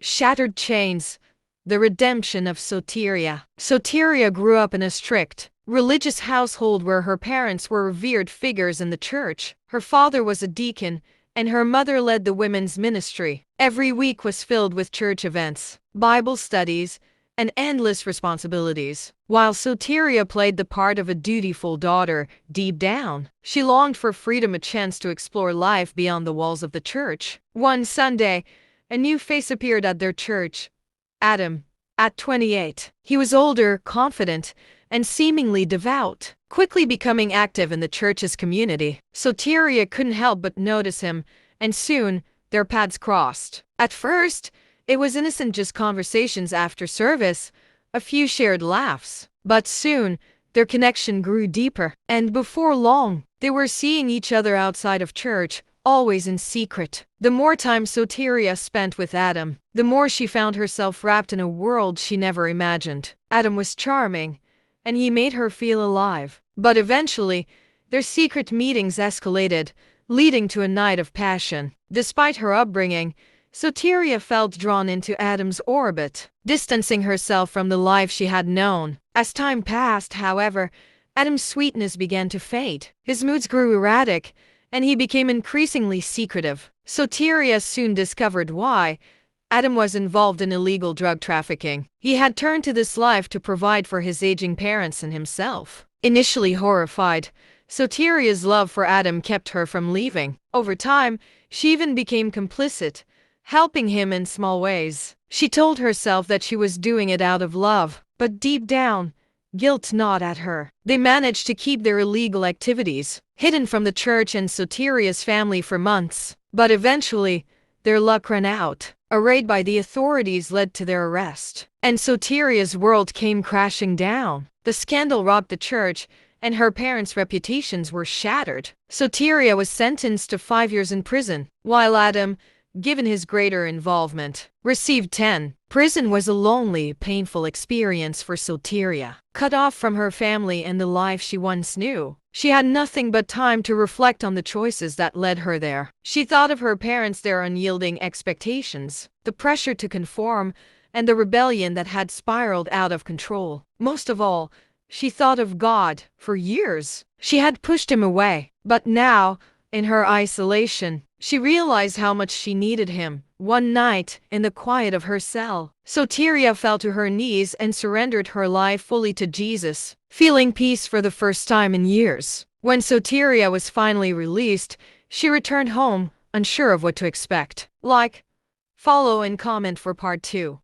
Shattered Chains. The Redemption of Soteria. Soteria grew up in a strict, religious household where her parents were revered figures in the church. Her father was a deacon, and her mother led the women's ministry. Every week was filled with church events, Bible studies, and endless responsibilities. While Soteria played the part of a dutiful daughter, deep down, she longed for freedom, a chance to explore life beyond the walls of the church. One Sunday, a new face appeared at their church. Adam. At 28, he was older, confident, and seemingly devout, quickly becoming active in the church's community. Soteria couldn't help but notice him, and soon their paths crossed. At first, it was innocent, just conversations after service, a few shared laughs. But soon, their connection grew deeper, and before long, they were seeing each other outside of church, always in secret. The more time Soteria spent with Adam, the more she found herself wrapped in a world she never imagined. Adam was charming, and he made her feel alive. But eventually, their secret meetings escalated, leading to a night of passion. Despite her upbringing, Soteria felt drawn into Adam's orbit, distancing herself from the life she had known. As time passed, however, Adam's sweetness began to fade. His moods grew erratic, and he became increasingly secretive. Soteria soon discovered why. Adam was involved in illegal drug trafficking. He had turned to this life to provide for his aging parents and himself. Initially horrified, Soteria's love for Adam kept her from leaving. Over time, she even became complicit, helping him in small ways. She told herself that she was doing it out of love, but deep down, guilt gnawed at her. They managed to keep their illegal activities hidden from the church and Soteria's family for months. But eventually, their luck ran out. A raid by the authorities led to their arrest, and Soteria's world came crashing down. The scandal rocked the church, and her parents' reputations were shattered. Soteria was sentenced to 5 years in prison, while Adam, given his greater involvement, received 10. Prison was a lonely, painful experience for Soteria. Cut off from her family and the life she once knew, she had nothing but time to reflect on the choices that led her there. She thought of her parents, their unyielding expectations, the pressure to conform, and the rebellion that had spiraled out of control. Most of all, she thought of God. For years, she had pushed him away. But now, in her isolation, she realized how much she needed him. One night, in the quiet of her cell, Soteria fell to her knees and surrendered her life fully to Jesus, feeling peace for the first time in years. When Soteria was finally released, she returned home, unsure of what to expect. Like, follow, and comment for part 2.